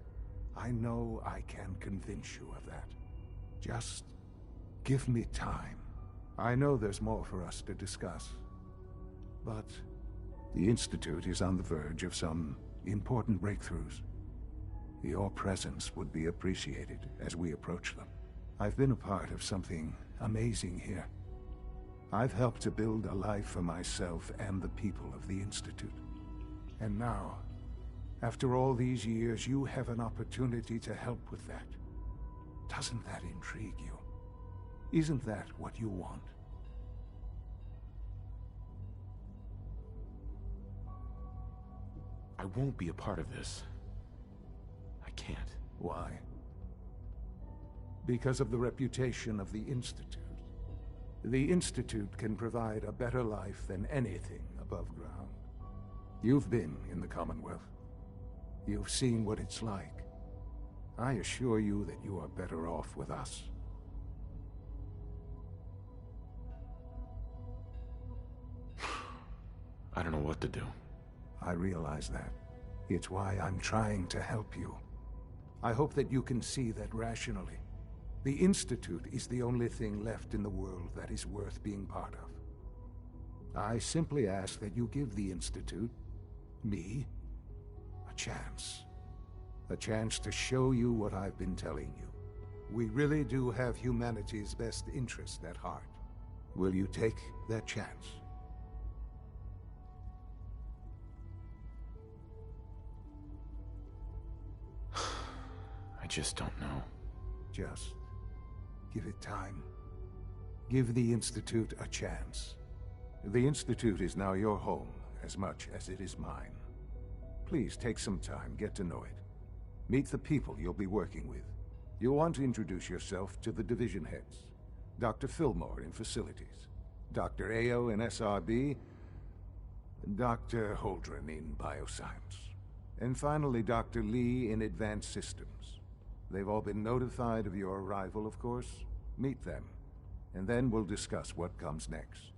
I know I can convince you of that. Just give me time. I know there's more for us to discuss. But the Institute is on the verge of some important breakthroughs. Your presence would be appreciated as we approach them. I've been a part of something amazing here. I've helped to build a life for myself and the people of the Institute. And now, after all these years, you have an opportunity to help with that. Doesn't that intrigue you? Isn't that what you want? I won't be a part of this. I can't. Why? Because of the reputation of the Institute. The Institute can provide a better life than anything above ground. You've been in the Commonwealth. You've seen what it's like. I assure you that you are better off with us. I don't know what to do. I realize that. It's why I'm trying to help you. I hope that you can see that rationally. The Institute is the only thing left in the world that is worth being part of. I simply ask that you give the Institute, me, a chance. A chance to show you what I've been telling you. We really do have humanity's best interest at heart. Will you take that chance? I just don't know. Just give it time. Give the Institute a chance. The Institute is now your home as much as it is mine. Please take some time, get to know it. Meet the people you'll be working with. You'll want to introduce yourself to the division heads. Dr. Fillmore in Facilities, Dr. Ayo in SRB, Dr. Holdren in Bioscience, and finally Dr. Lee in Advanced Systems. They've all been notified of your arrival, of course. Meet them, and then we'll discuss what comes next.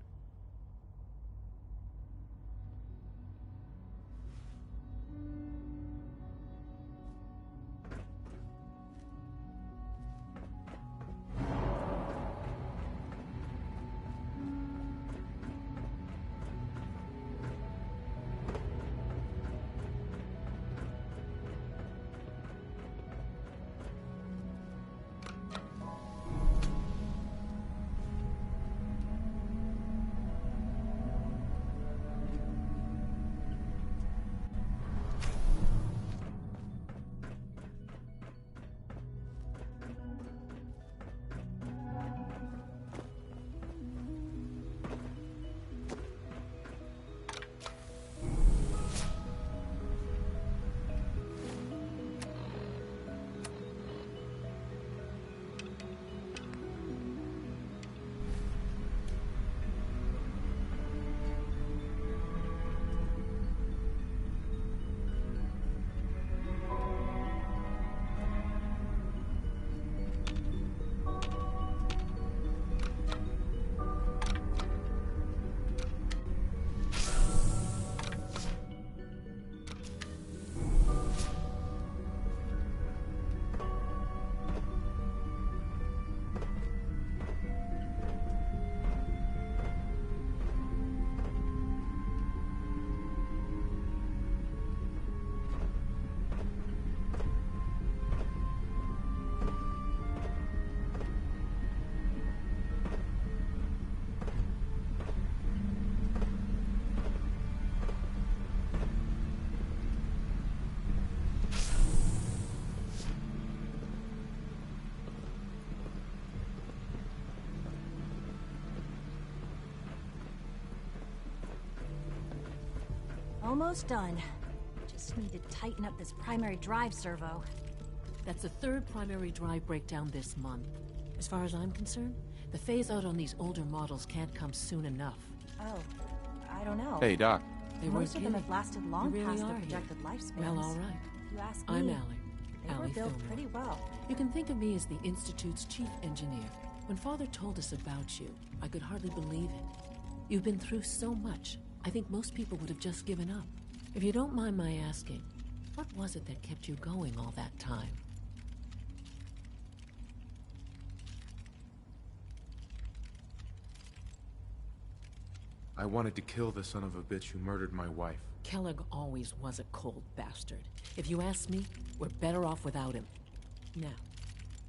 Almost done. Just need to tighten up this primary drive servo. That's the third primary drive breakdown this month. As far as I'm concerned, the phase-out on these older models can't come soon enough. Oh, I don't know. Hey, Doc. Most of them have lasted long really past their are projected here. lifespans. Well, all right. If you ask me, I'm Allie. they were Allie built Fillmore. pretty well. You can think of me as the Institute's chief engineer. When Father told us about you, I could hardly believe it. You've been through so much, I think most people would have just given up. If you don't mind my asking, what was it that kept you going all that time? I wanted to kill the son of a bitch who murdered my wife. Kellogg always was a cold bastard. If you ask me, we're better off without him. Now,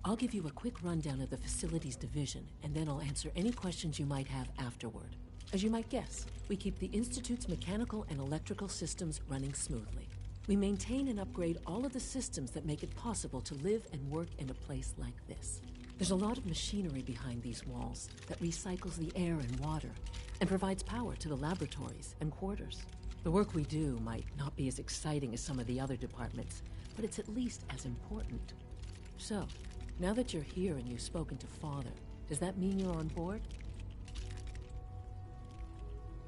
I'll give you a quick rundown of the Facilities Division, and then I'll answer any questions you might have afterward. As you might guess, we keep the Institute's mechanical and electrical systems running smoothly. We maintain and upgrade all of the systems that make it possible to live and work in a place like this. There's a lot of machinery behind these walls that recycles the air and water and provides power to the laboratories and quarters. The work we do might not be as exciting as some of the other departments, but it's at least as important. So, now that you're here and you've spoken to Father, does that mean you're on board?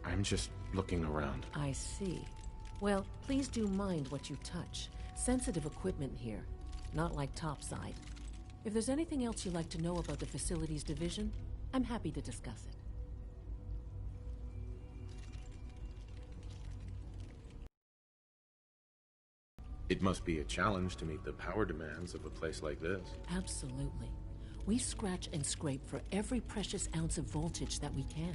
I'm just looking around. I see. Well, please do mind what you touch. Sensitive equipment here, not like topside. If there's anything else you'd like to know about the Facilities Division, I'm happy to discuss it. It must be a challenge to meet the power demands of a place like this. Absolutely. We scratch and scrape for every precious ounce of voltage that we can.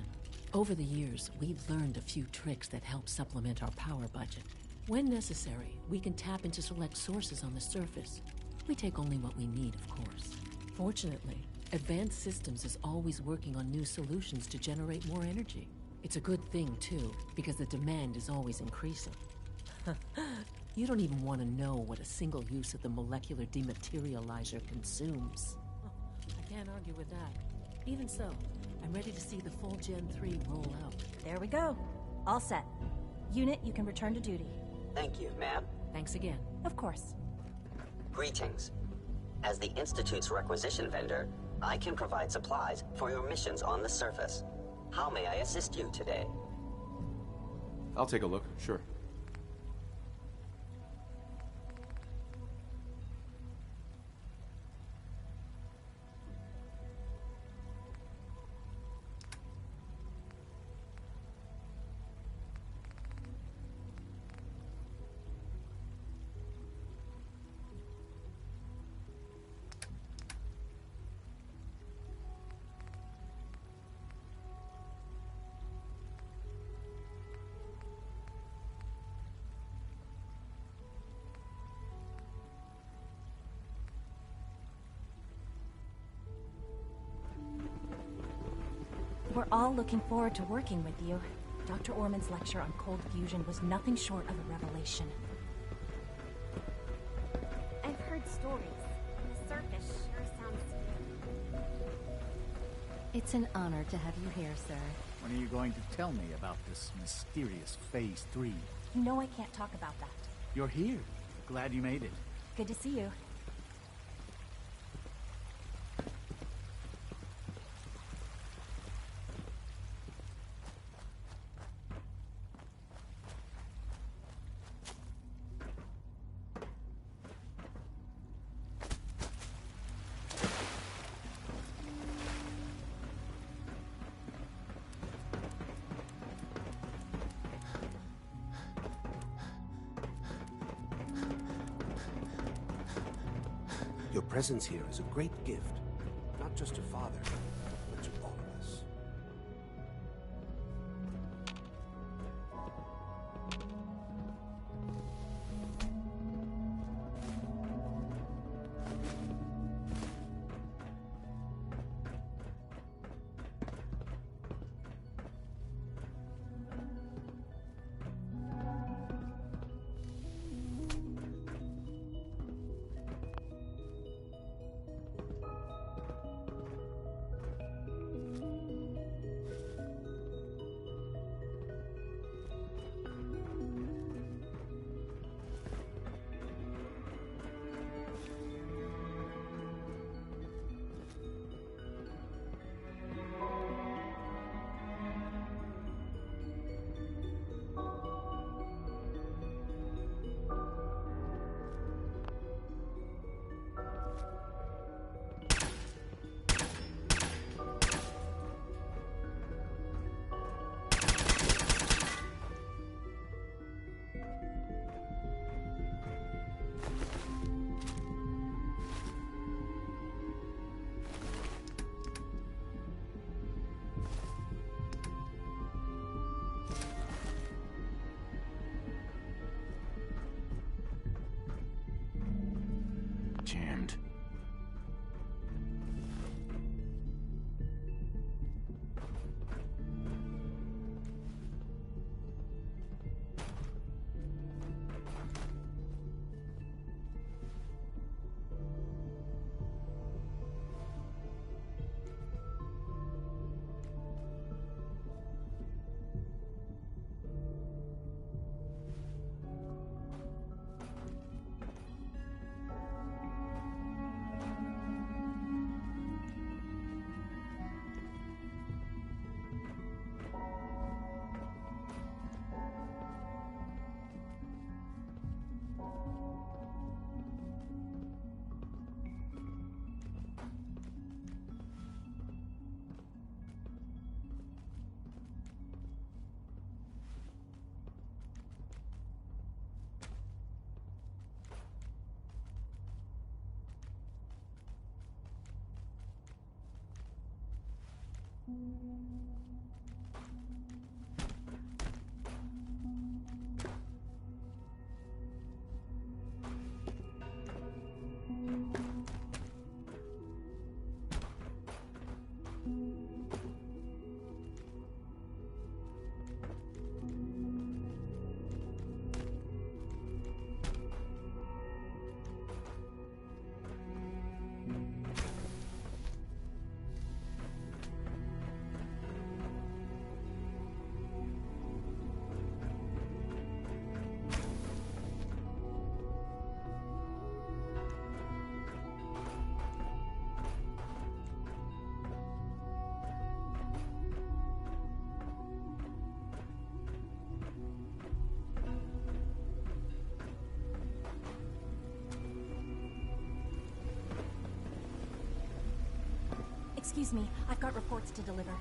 Over the years, we've learned a few tricks that help supplement our power budget. When necessary, we can tap into select sources on the surface. We take only what we need, of course. Fortunately, Advanced Systems is always working on new solutions to generate more energy. It's a good thing, too, because the demand is always increasing. You don't even want to know what a single use of the molecular dematerializer consumes. I can't argue with that. Even so, I'm ready to see the full Gen 3 roll out. There we go. All set. Unit, you can return to duty. Thank you, ma'am. Thanks again. Of course. Greetings. As the Institute's requisition vendor, I can provide supplies for your missions on the surface. How may I assist you today? I'll take a look. Sure. We're all looking forward to working with you. Dr. Orman's lecture on cold fusion was nothing short of a revelation. I've heard stories. The surface sure sounds... It's an honor to have you here, sir. When are you going to tell me about this mysterious Phase 3? You know I can't talk about that. You're here. Glad you made it. Good to see you. Your presence here is a great gift, not just to Father, but to all of us. Excuse me, I've got reports to deliver.